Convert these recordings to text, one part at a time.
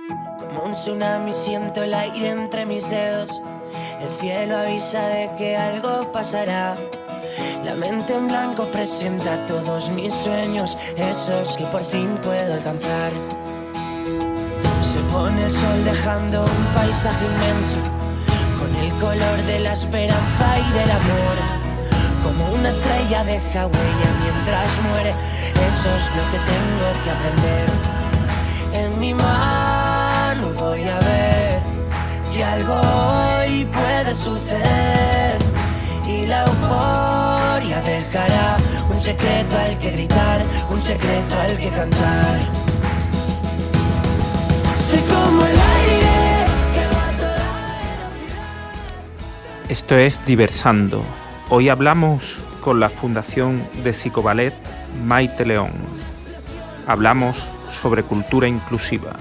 Como un tsunami siento el aire entre mis dedos. El cielo avisa de que algo pasará. La mente en blanco presenta todos mis sueños, esos que por fin puedo alcanzar. Se pone el sol dejando un paisaje inmenso, con el color de la esperanza y del amor. Como una estrella deja huella mientras muere, eso es lo que tengo que aprender. En mi mano voy a ver que algo hoy puede suceder, y la euforia dejará un secreto al que gritar, un secreto al que cantar. Soy como el aire que va a toda velocidad. Esto es Diversando. Hoy hablamos con la Fundación de Psicoballet Maite León. Hablamos sobre cultura inclusiva.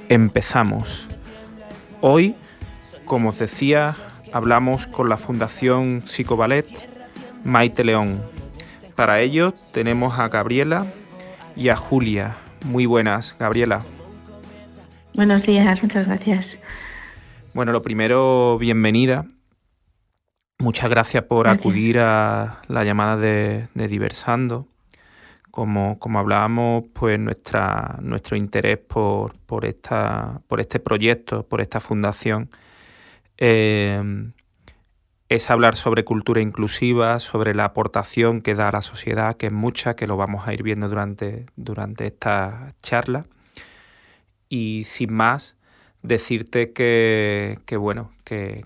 Empezamos. Hoy, como os decía, hablamos con la Fundación Psicoballet Maite León. Para ello tenemos a Gabriela y a Julia. Muy buenas, Gabriela. Buenos días, muchas gracias. Bueno, lo primero, bienvenida. Muchas gracias por acudir a la llamada de Diversando. Como hablábamos, pues nuestro interés por este proyecto, por esta fundación, es hablar sobre cultura inclusiva, sobre la aportación que da a la sociedad, que es mucha, que lo vamos a ir viendo durante esta charla. Y sin más, decirte que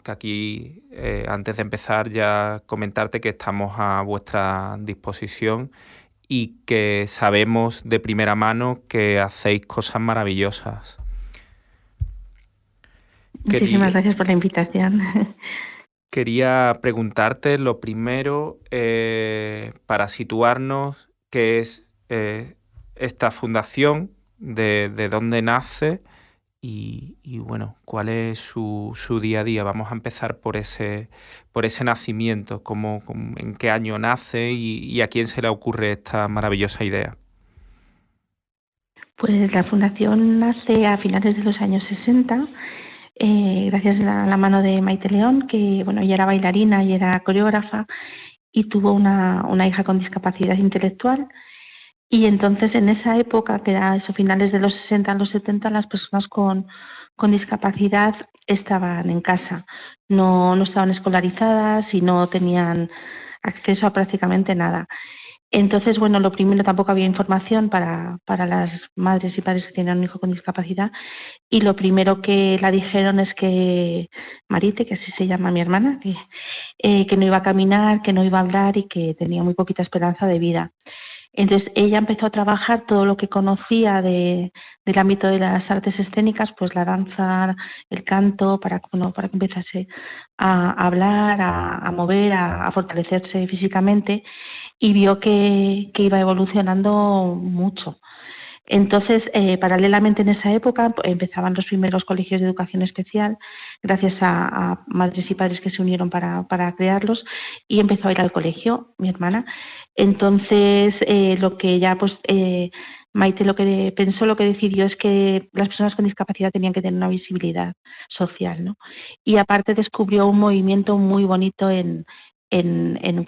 aquí, antes de empezar, ya comentarte que estamos a vuestra disposición y que sabemos de primera mano que hacéis cosas maravillosas. Muchísimas gracias por la invitación. Quería preguntarte lo primero, para situarnos, qué es esta fundación, de dónde nace y bueno, cuál es su día a día. Vamos a empezar por ese nacimiento, en qué año nace y a quién se le ocurre esta maravillosa idea. Pues la fundación nace a finales de los años 60, gracias a la mano de Maite León, que ella era bailarina y era coreógrafa y tuvo una hija con discapacidad intelectual. Y entonces en esa época, que era eso, finales de los 60 a los 70, las personas con discapacidad estaban en casa, no estaban escolarizadas y no tenían acceso a prácticamente nada. Entonces, lo primero, tampoco había información para las madres y padres que tenían un hijo con discapacidad, y lo primero que la dijeron es que Marite, que así se llama mi hermana, que no iba a caminar, que no iba a hablar y que tenía muy poquita esperanza de vida. Entonces ella empezó a trabajar todo lo que conocía del ámbito de las artes escénicas, pues la danza, el canto, para que empezase a hablar, a mover, a fortalecerse físicamente, y vio que iba evolucionando mucho. Entonces, paralelamente en esa época empezaban los primeros colegios de educación especial, gracias a madres y padres que se unieron para crearlos, y empezó a ir al colegio, mi hermana. Entonces, lo que ella, Maite lo que pensó, lo que decidió es que las personas con discapacidad tenían que tener una visibilidad social, ¿no? Y aparte descubrió un movimiento muy bonito en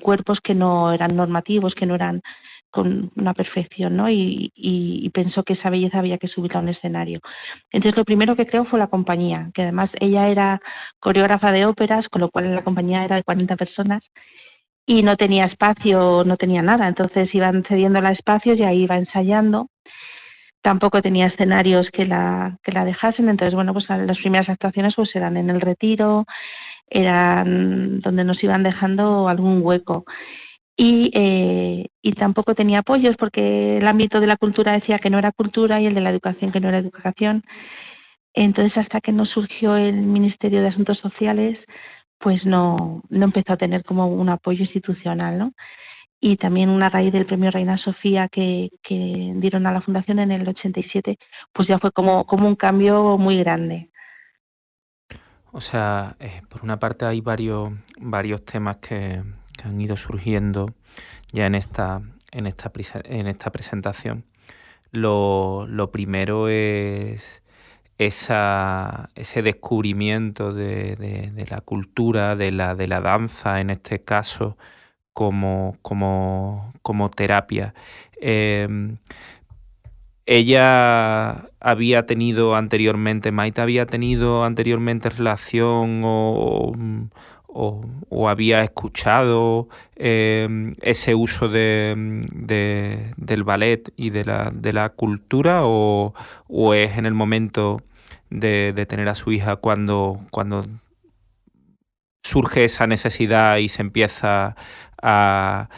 cuerpos que no eran normativos, que no eran con una perfección, ¿no? Y pensó que esa belleza había que subirla a un escenario. Entonces lo primero que creó fue la compañía, que además ella era coreógrafa de óperas, con lo cual la compañía era de 40 personas y no tenía espacio, no tenía nada, entonces iban cediéndola espacios y ahí iba ensayando. Tampoco tenía escenarios que la dejasen, entonces las primeras actuaciones pues eran en el Retiro, eran donde nos iban dejando algún hueco. Y tampoco tenía apoyos porque el ámbito de la cultura decía que no era cultura y el de la educación que no era educación. Entonces, hasta que no surgió el Ministerio de Asuntos Sociales, pues no empezó a tener como un apoyo institucional, ¿no? y también una raíz del premio Reina Sofía que dieron a la Fundación en el 87, pues ya fue como un cambio muy grande. O sea, por una parte hay varios temas que han ido surgiendo ya en esta presentación. Lo primero es ese descubrimiento de la cultura, de la danza, en este caso, como terapia. Ella había tenido anteriormente, Maite había tenido anteriormente relación o había escuchado ese uso del ballet y de la cultura, o es en el momento de tener a su hija cuando surge esa necesidad y se empieza a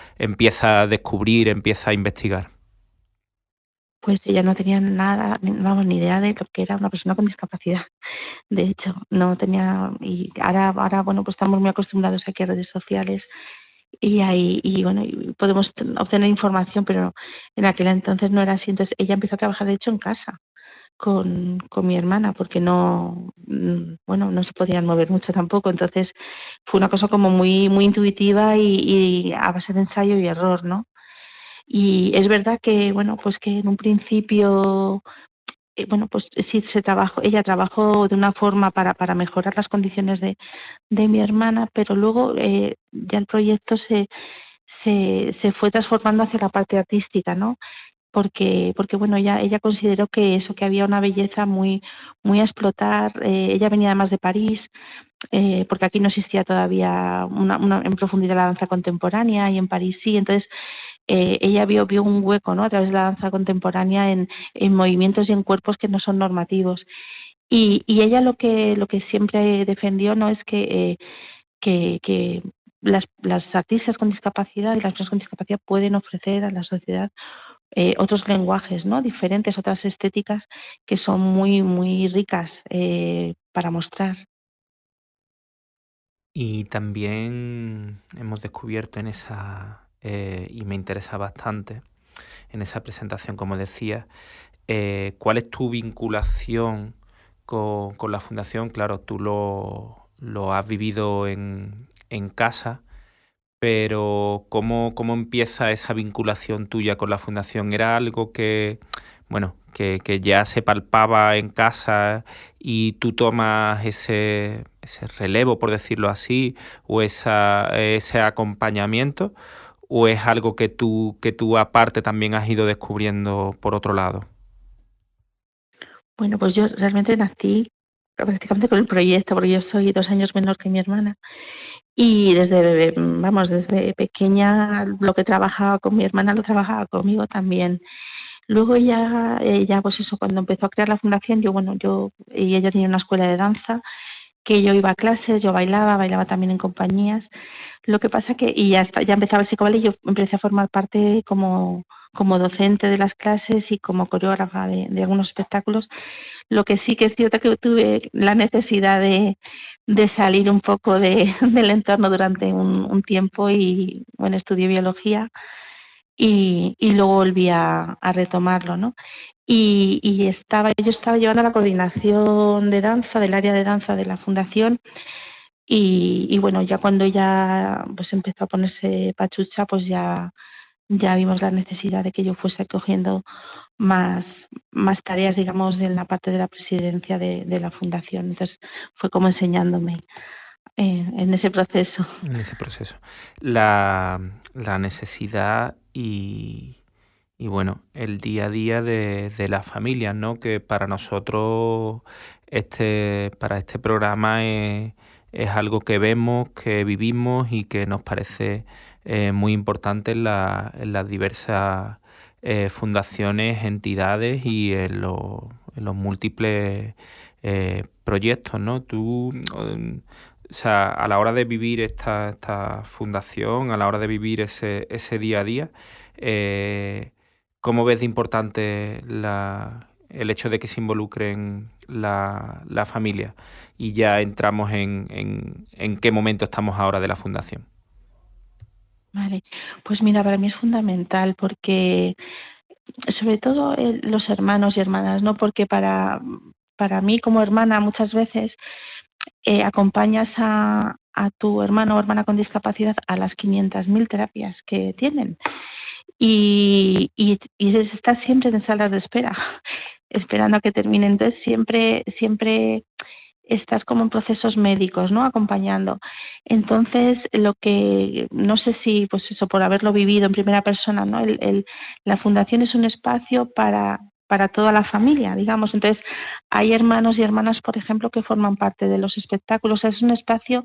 descubrir, empieza a investigar. Pues ella no tenía nada, vamos, ni idea de lo que era una persona con discapacidad. De hecho, no tenía, y ahora bueno, pues estamos muy acostumbrados aquí a redes sociales y ahí, y bueno, y podemos obtener información, pero en aquel entonces no era así. Entonces ella empezó a trabajar, de hecho, en casa con mi hermana, porque no, bueno, no se podían mover mucho tampoco. Entonces fue una cosa como muy intuitiva y a base de ensayo y error, ¿no? Y es verdad que, bueno, pues que en un principio, bueno, pues sí ella trabajó de una forma para mejorar las condiciones de mi hermana, pero luego ya el proyecto se fue transformando hacia la parte artística, ¿no? Porque bueno, ella consideró que eso, que había una belleza muy a explotar. Ella venía además de París, porque aquí no existía todavía en profundidad la danza contemporánea, y en París sí. Entonces ella vio un hueco, ¿no?, a través de la danza contemporánea en movimientos y en cuerpos que no son normativos. Y ella lo que siempre defendió, ¿no?, es que las artistas con discapacidad y las personas con discapacidad pueden ofrecer a la sociedad otros lenguajes, ¿no?, diferentes, otras estéticas que son muy ricas para mostrar. Y también hemos descubierto y me interesa bastante, en esa presentación, como decía, cuál es tu vinculación con la fundación. Claro, tú lo has vivido en casa, pero ¿cómo empieza esa vinculación tuya con la fundación? ¿Era algo que ya se palpaba en casa y tú tomas ese relevo, por decirlo así, o ese acompañamiento, o es algo que tú aparte también has ido descubriendo por otro lado? Bueno, pues yo realmente nací prácticamente con el proyecto, porque yo soy 2 años menor que mi hermana. Y desde pequeña lo que trabajaba con mi hermana lo trabajaba conmigo también. Luego ya pues eso, cuando empezó a crear la fundación, y ella tenía una escuela de danza, que yo iba a clases, yo bailaba también en compañías. Lo que pasa que, ya empezaba el psicoballet, y yo empecé a formar parte como docente de las clases y como coreógrafa de algunos espectáculos. Lo que sí que es cierto que tuve la necesidad de salir un poco del entorno durante un tiempo, y bueno, estudié biología y luego volví a retomarlo, ¿no? Yo estaba llevando la coordinación de danza, del área de danza de la fundación, y bueno, ya cuando ella pues empezó a ponerse pachucha, pues ya vimos la necesidad de que yo fuese cogiendo más, más tareas, digamos, en la parte de la presidencia de la fundación. Entonces fue como enseñándome en ese proceso. En ese proceso. La, la necesidad y bueno, el día a día de las familias, ¿no? Que para nosotros, para este programa es algo que vemos, que vivimos y que nos parece muy importante en las diversas fundaciones, entidades y en los múltiples proyectos, ¿no? O sea, a la hora de vivir esta fundación, a la hora de vivir ese día a día, ¿cómo ves de importante el hecho de que se involucren la familia? Y ya entramos en qué momento estamos ahora de la fundación. Vale, pues mira, para mí es fundamental porque sobre todo los hermanos y hermanas, ¿no? Porque para mí como hermana muchas veces acompañas a tu hermano o hermana con discapacidad a las 500.000 terapias que tienen y estás siempre en salas de espera, esperando a que termine. Entonces siempre estás como en procesos médicos, ¿no? Acompañando. Entonces, lo que, no sé si, pues eso, por haberlo vivido en primera persona, ¿no? La fundación es un espacio para toda la familia, digamos. Entonces, hay hermanos y hermanas, por ejemplo, que forman parte de los espectáculos. Es un espacio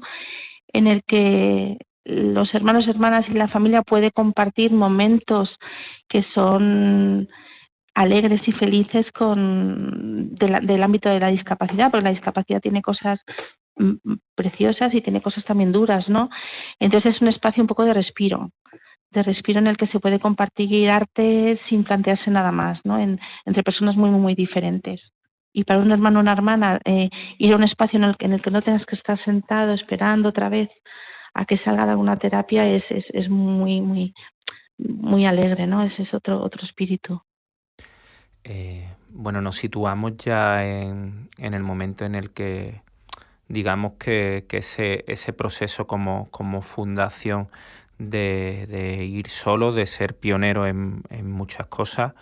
en el que los hermanos, hermanas y la familia puede compartir momentos que son alegres y felices del ámbito de la discapacidad, porque la discapacidad tiene cosas preciosas y tiene cosas también duras, ¿no? Entonces es un espacio un poco de respiro en el que se puede compartir arte sin plantearse nada más, ¿no? Entre personas muy, muy, muy diferentes. Y para un hermano o una hermana, ir a un espacio en el que no tengas que estar sentado esperando otra vez a que salga de alguna terapia es muy, muy, muy alegre, ¿no? Ese es otro espíritu. Bueno, nos situamos ya en el momento en el que digamos que ese proceso como fundación de ir solo, de ser pionero en muchas cosas,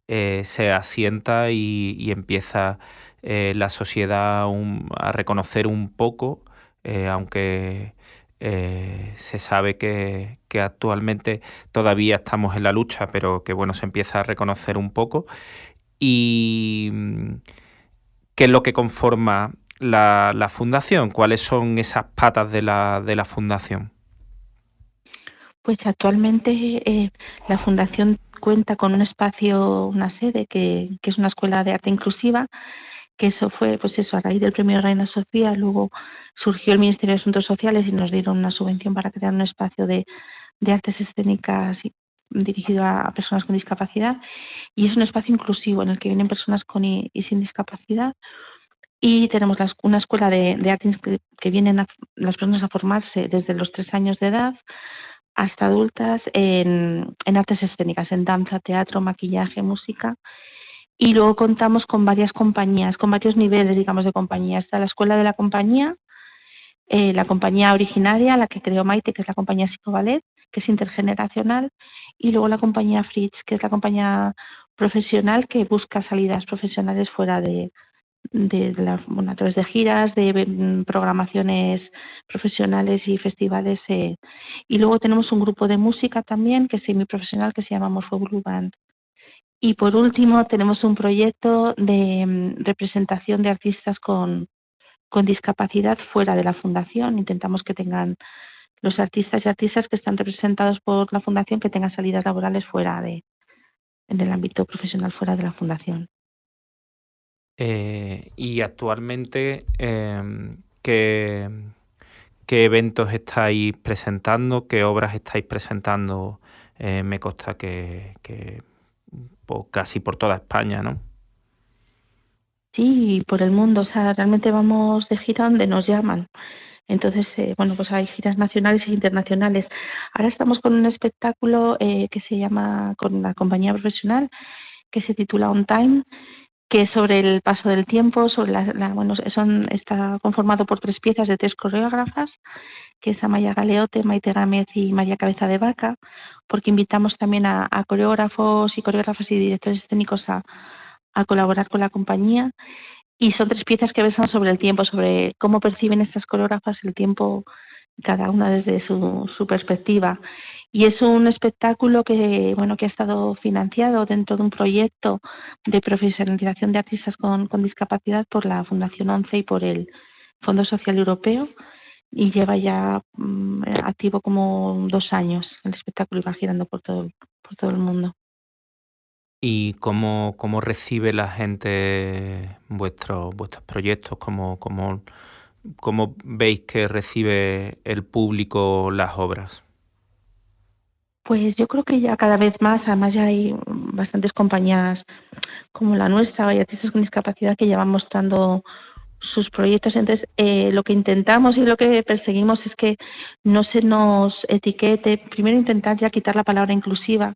se asienta y empieza la sociedad a reconocer un poco, aunque se sabe que actualmente todavía estamos en la lucha, pero que bueno, se empieza a reconocer un poco. ¿Y qué es lo que conforma la fundación? ¿Cuáles son esas patas de la fundación? Pues actualmente la Fundación cuenta con un espacio, una sede, que es una escuela de arte inclusiva, que eso fue, pues eso, a raíz del premio Reina Sofía. Luego surgió el Ministerio de Asuntos Sociales y nos dieron una subvención para crear un espacio de artes escénicas dirigido a personas con discapacidad, y es un espacio inclusivo en el que vienen personas con y sin discapacidad, y tenemos una escuela de arte que vienen las personas a formarse desde los 3 años de edad hasta adultas en artes escénicas, en danza, teatro, maquillaje, música. Y luego contamos con varias compañías, con varios niveles, digamos, de compañía. Está la escuela de la compañía originaria, la que creó Maite, que es la compañía Psicoballet, que es intergeneracional, y luego la compañía Fritz, que es la compañía profesional que busca salidas profesionales fuera bueno, a través de giras, de programaciones profesionales y festivales. Y luego tenemos un grupo de música también, que es semiprofesional, que se llama Morfo Blue Band. Y por último tenemos un proyecto de representación de artistas con discapacidad fuera de la fundación. Intentamos que tengan los artistas y artistas que están representados por la fundación, que tengan salidas laborales en el ámbito profesional fuera de la fundación. Y actualmente, ¿qué, qué eventos estáis presentando? ¿Qué obras estáis presentando? Me consta que casi por toda España, ¿no? Sí, por el mundo, o sea, realmente vamos de gira donde nos llaman. Entonces, bueno, pues hay giras nacionales e internacionales. Ahora estamos con un espectáculo que se llama, con la compañía profesional, que se titula On Time, que es sobre el paso del tiempo, sobre bueno, está conformado por 3 piezas de 3 coreógrafas, que es Amaya Galeote, Maite Gámez y María Cabeza de Vaca, porque invitamos también a coreógrafos y coreógrafas y directores escénicos a colaborar con la compañía. Y son 3 piezas que versan sobre el tiempo, sobre cómo perciben estas coreógrafas el tiempo, cada una desde su perspectiva. Y es un espectáculo que, bueno, que ha estado financiado dentro de un proyecto de profesionalización de artistas con discapacidad por la Fundación ONCE y por el Fondo Social Europeo, y lleva ya activo como 2 años el espectáculo, y va girando por todo el mundo. ¿Y cómo recibe la gente vuestros proyectos? ¿Cómo veis que recibe el público las obras? Pues yo creo que ya cada vez más, además ya hay bastantes compañías como la nuestra y artistas con discapacidad que ya van mostrando sus proyectos. Entonces, lo que intentamos y lo que perseguimos es que no se nos etiquete, primero intentar ya quitar la palabra inclusiva,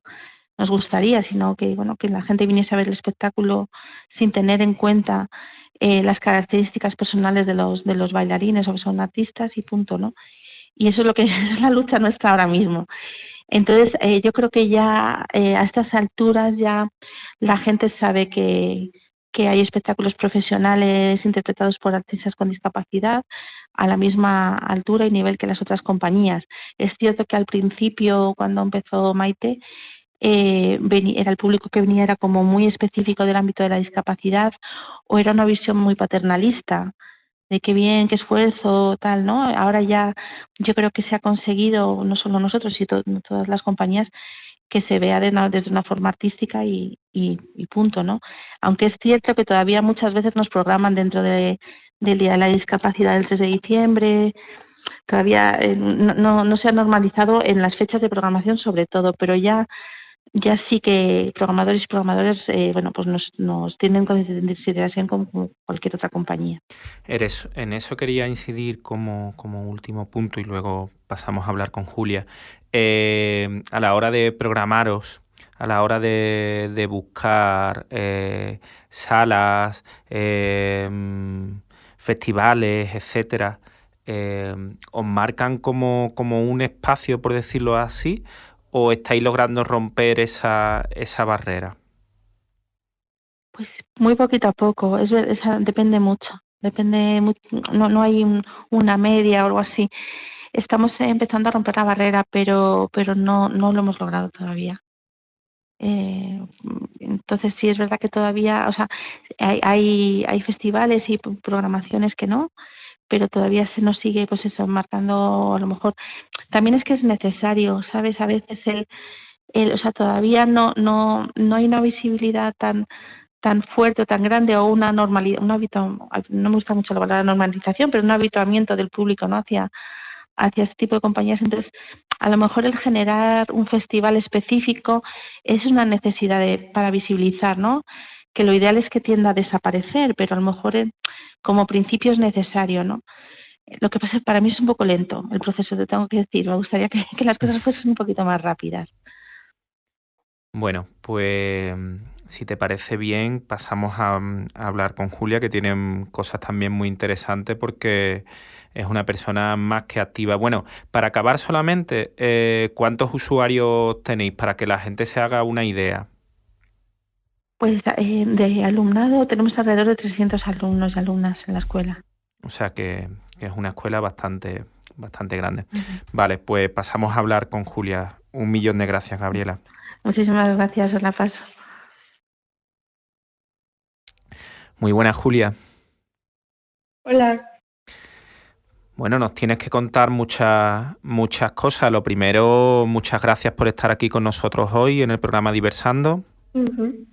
nos gustaría, sino que bueno, que la gente viniese a ver el espectáculo sin tener en cuenta las características personales de los bailarines o que son artistas y punto, ¿no? Y eso es lo que es la lucha nuestra ahora mismo. Entonces, yo creo que ya a estas alturas ya la gente sabe que hay espectáculos profesionales interpretados por artistas con discapacidad a la misma altura y nivel que las otras compañías. Es cierto que al principio, cuando empezó Maite, era el público que venía era como muy específico del ámbito de la discapacidad o era una visión muy paternalista de qué bien, qué esfuerzo, tal, ¿no? Ahora ya yo creo que se ha conseguido, no solo nosotros, sino todas las compañías, que se vea desde una forma artística y punto, ¿no? Aunque es cierto que todavía muchas veces nos programan dentro del Día de la Discapacidad del 3 de diciembre, todavía no se ha normalizado en las fechas de programación sobre todo, pero ya sí que programadores y programadoras bueno, pues nos tienen consideración como cualquier otra compañía. En eso quería incidir como último punto y luego pasamos a hablar con Julia. A la hora de programaros, a la hora de buscar salas, festivales, etcétera, ¿os marcan como un espacio, por decirlo así, o estáis logrando romper esa barrera? Pues muy poquito a poco, depende mucho, no hay una media o algo así. Estamos empezando a romper la barrera, pero no lo hemos logrado todavía. Entonces sí es verdad que todavía, o sea, hay festivales y programaciones que no, pero todavía se nos sigue, pues eso, marcando a lo mejor. También es que es necesario, ¿sabes? A veces o sea, todavía no hay una visibilidad tan fuerte o tan grande o una normalidad, no me gusta mucho la palabra normalización, pero un habituamiento del público, ¿no? hacia este tipo de compañías. Entonces, a lo mejor el generar un festival específico es una necesidad para visibilizar, ¿no? Que lo ideal es que tienda a desaparecer, pero a lo mejor como principio es necesario, ¿no? Lo que pasa es que para mí es un poco lento el proceso, te tengo que decir. Me gustaría que las cosas fuesen un poquito más rápidas. Bueno, pues si te parece bien, pasamos a hablar con Julia, que tiene cosas también muy interesantes porque es una persona más que activa. Bueno, para acabar solamente, ¿cuántos usuarios tenéis para que la gente se haga una idea? Pues de alumnado tenemos alrededor de 300 alumnos y alumnas en la escuela. O sea que es una escuela bastante grande. Uh-huh. Vale, pues pasamos a hablar con Julia. 1.000.000 de gracias, Gabriela. Muchísimas gracias, os la paso. Muy buena, Julia. Hola. Bueno, nos tienes que contar muchas cosas. Lo primero, muchas gracias por estar aquí con nosotros hoy en el programa Diversando. Uh-huh.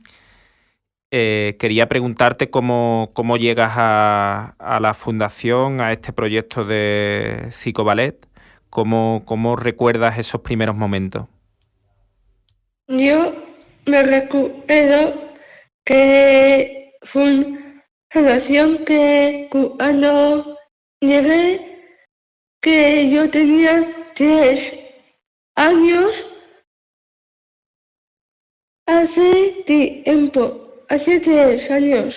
Quería preguntarte cómo llegas a la fundación, a este proyecto de Psicoballet. ¿Cómo recuerdas esos primeros momentos? Yo me recuerdo que fue una relación que cuando llegué, que yo tenía 3 años, hace 3 años.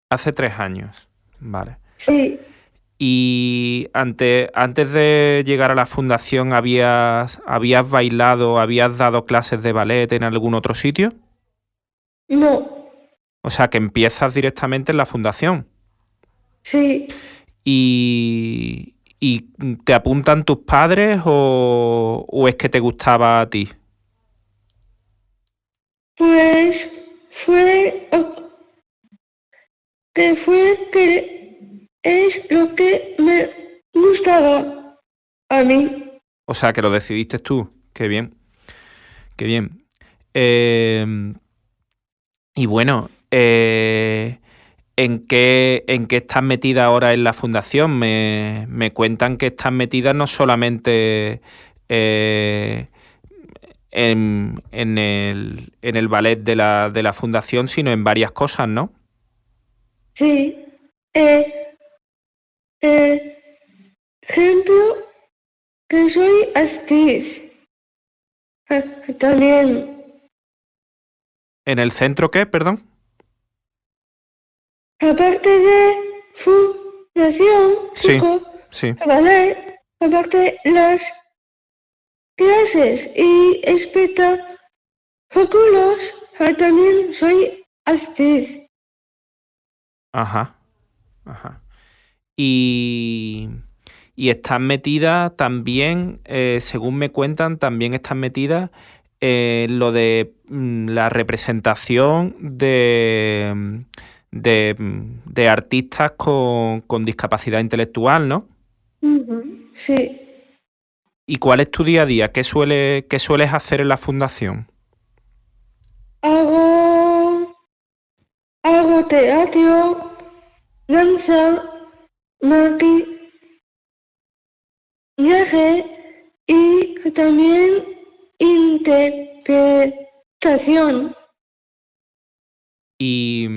Hace 3 años, vale. Sí. Y antes de llegar a la fundación, ¿habías bailado, habías dado clases de ballet en algún otro sitio? No. O sea, que empiezas directamente en la fundación. Sí. ¿Y te apuntan tus padres o es que te gustaba a ti? Pues fue que es lo que me gustaba a mí. O sea, que lo decidiste tú. Qué bien. Qué bien. Y bueno, ¿en qué estás metida ahora en la fundación? Me cuentan que estás metida no solamente en el ballet de la fundación, sino en varias cosas, ¿no? Sí. ejemplo, que soy actriz. También, ¿En el centro qué, perdón? aparte de fundación, Sí, chico, sí. ballet, aparte las clases y espectáculos, también soy actriz. Ajá, ajá. Y, y estás metida también, según me cuentan, también estás metida en lo de la representación de artistas con discapacidad intelectual, ¿no? Ujú, sí. ¿Y cuál es tu día a día? ¿Qué sueles hacer en la fundación? Hago teatro, danza, maquillaje y también interpretación. ¿Y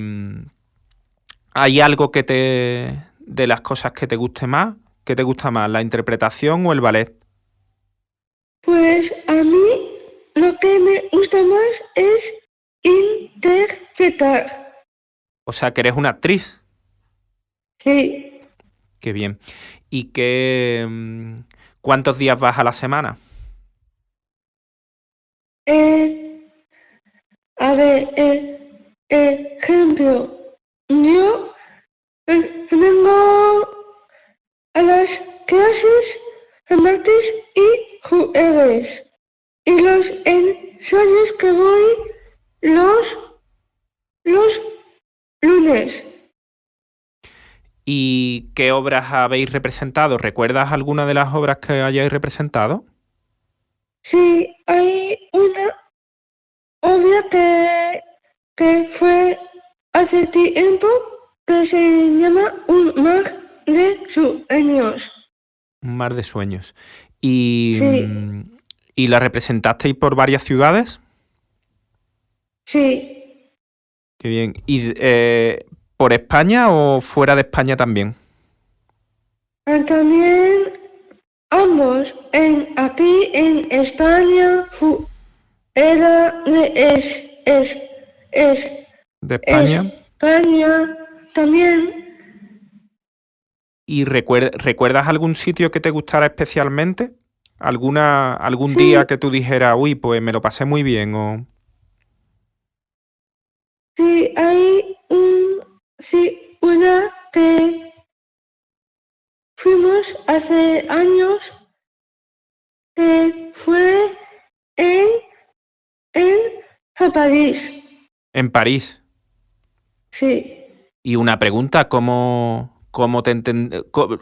hay algo de las cosas que te guste más? ¿Qué te gusta más, la interpretación o el ballet? Pues a mí lo que me gusta más es interpretar. O sea, que eres una actriz. Sí. Qué bien. ¿Y cuántos días vas a la semana? A ver, ejemplo, yo vengo a las clases el martes y jueves. Y los ensayos que voy los lunes. ¿Y qué obras habéis representado? ¿Recuerdas alguna de las obras que hayáis representado? Sí, hay una obra que fue hace tiempo que se llama Un mar de sueños. Un mar de sueños. ¿Y, Sí, ¿y la representasteis por varias ciudades? sí. Qué bien. ¿Y por España o fuera de España también? También ambos, aquí en España, era de De España. España también. ¿Y recuerdas algún sitio que te gustara especialmente? ¿Algún día Sí, que tú dijeras, uy, pues me lo pasé muy bien? sí, sí, una que fuimos hace años que fue en, en París. En París. Sí, Y una pregunta, ¿cómo te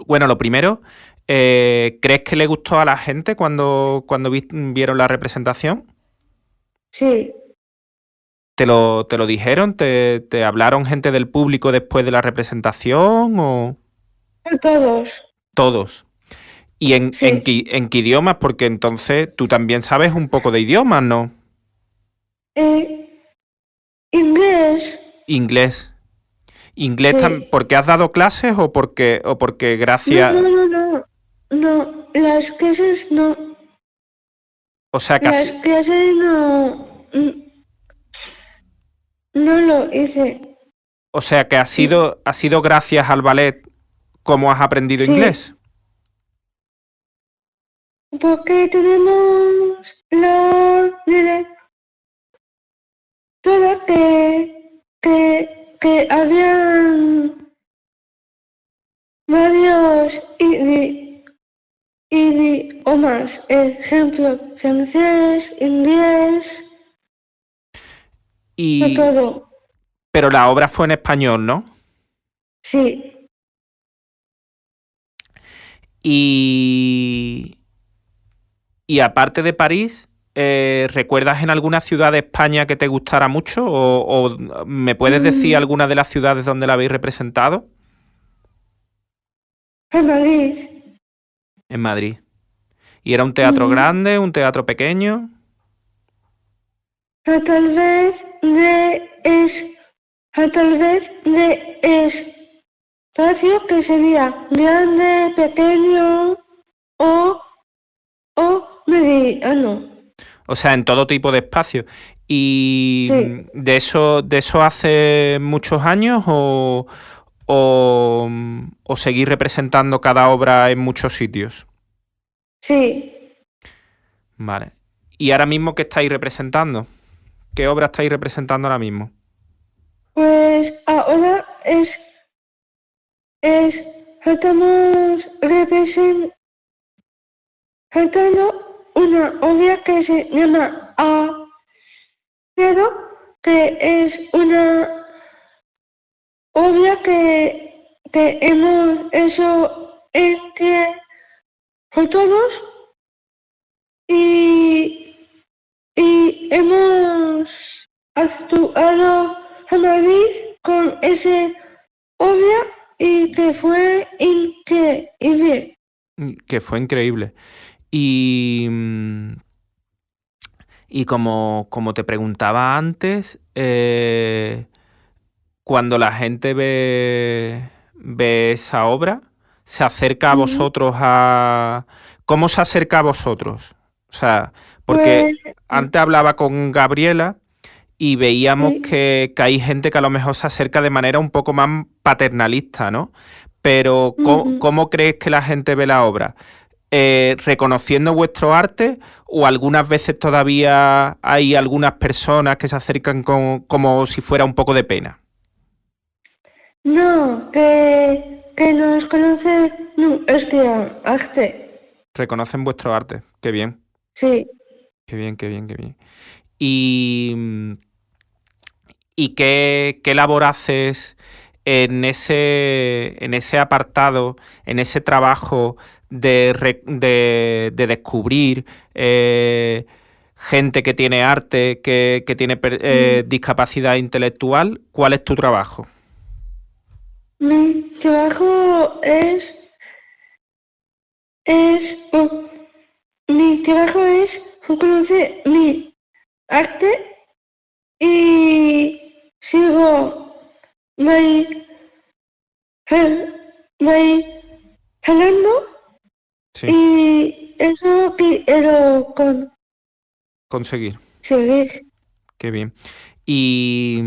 Bueno, lo primero, ¿crees que le gustó a la gente cuando vieron la representación? sí, ¿Te lo dijeron? ¿Te hablaron gente del público después de la representación o a todos. todos? ¿Y Sí, en qué idiomas? Porque entonces tú también sabes un poco de idiomas, ¿no? eh, inglés, Inglés. ¿Inglés sí. porque has dado clases o porque No, no, gracias... no, no, no, las clases no, O sea, las clases no, no lo hice. o sea que ha sido gracias al ballet cómo has aprendido Sí, inglés. porque tenemos la directora que habían varios idiomas, ejemplo, francés, inglés, de Y, todo. pero la obra fue en español, ¿no? Sí, Y, y aparte de París, ¿recuerdas en alguna ciudad de España que te gustara mucho? ¿O me puedes decir mm, alguna de las ciudades donde la habéis representado? en Madrid. En Madrid. ¿Y era un teatro Ujú. grande, un teatro pequeño? Tal vez de espacio que sería grande, pequeño o mediano. O sea, en todo tipo de espacios. ¿Y Sí, de eso hace muchos años o seguir representando cada obra en muchos sitios? sí. Vale. ¿Y ahora mismo qué estáis representando? ¿Qué obra estáis representando ahora mismo? Pues ahora estamos representando una obra que se llama pero que es una obra que hemos hecho entre todos y hemos actuado a Madrid con ese obra y que fue increíble. Que fue increíble. Y, y como te preguntaba antes, cuando la gente ve esa obra, se acerca a Ujú. vosotros a... ¿Cómo se acerca a vosotros? O sea, porque Pues antes hablaba con Gabriela y veíamos sí. que hay gente que a lo mejor se acerca de manera un poco más paternalista, ¿no? Pero Ujú. ¿cómo crees que la gente ve la obra? ¿Reconociendo vuestro arte o algunas veces todavía hay algunas personas que se acercan como si fuera un poco de pena? No, que nos conoce nuestro arte. Reconocen vuestro arte. Qué bien, Sí. qué bien, qué bien, qué bien. ¿Y, y qué labor haces en ese apartado, en ese trabajo de descubrir gente que tiene arte, que tiene Mm. discapacidad intelectual? ¿Cuál es tu trabajo? Mi trabajo es mi trabajo es conocer mi arte y sigo bail- bailando Sí, y eso quiero conseguir. conseguir. Qué bien. Y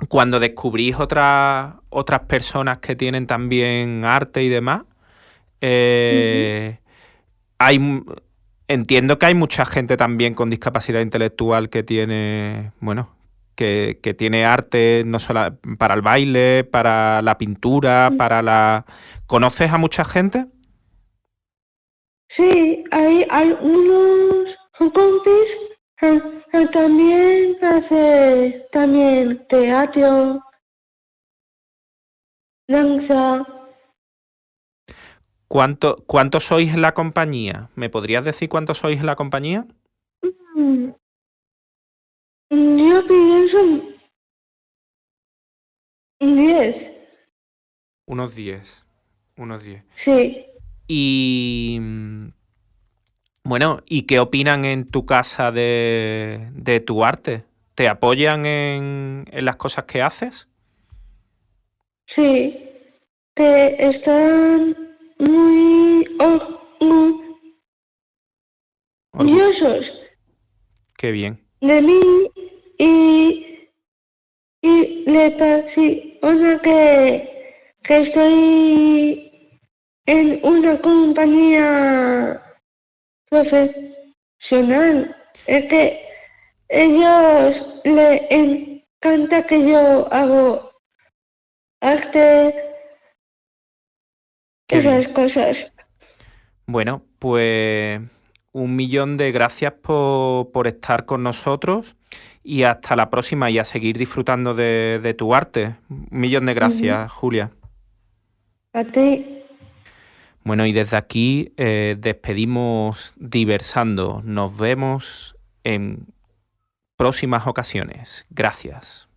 cuando descubrís otras personas que tienen también arte y demás, Ujú. eh, hay, entiendo que hay mucha gente también con discapacidad intelectual que tiene, bueno, que tiene arte no solo para el baile, para la pintura, para la... ¿Conoces a mucha gente? Sí, hay algunos compis que también hace también teatro, danza. ¿Cuántos sois en la compañía? ¿Me podrías decir cuántos sois en la compañía? Mm, Yo pienso 10, Unos 10. Unos 10. sí. Y bueno, ¿y qué opinan en tu casa de tu arte? ¿Te apoyan en las cosas que haces? Sí, que están muy Orgu- orgullosos Qué bien, de mí y, le apasiona que estoy en una compañía profesional. Es que ellos les encanta que yo hago arte, qué bien. esas cosas. Bueno, pues 1 millón de gracias por estar con nosotros y hasta la próxima y a seguir disfrutando de tu arte. 1 millón de Ujú. gracias, Julia. A ti. Bueno, y desde aquí despedimos Diversando. Nos vemos en próximas ocasiones. Gracias.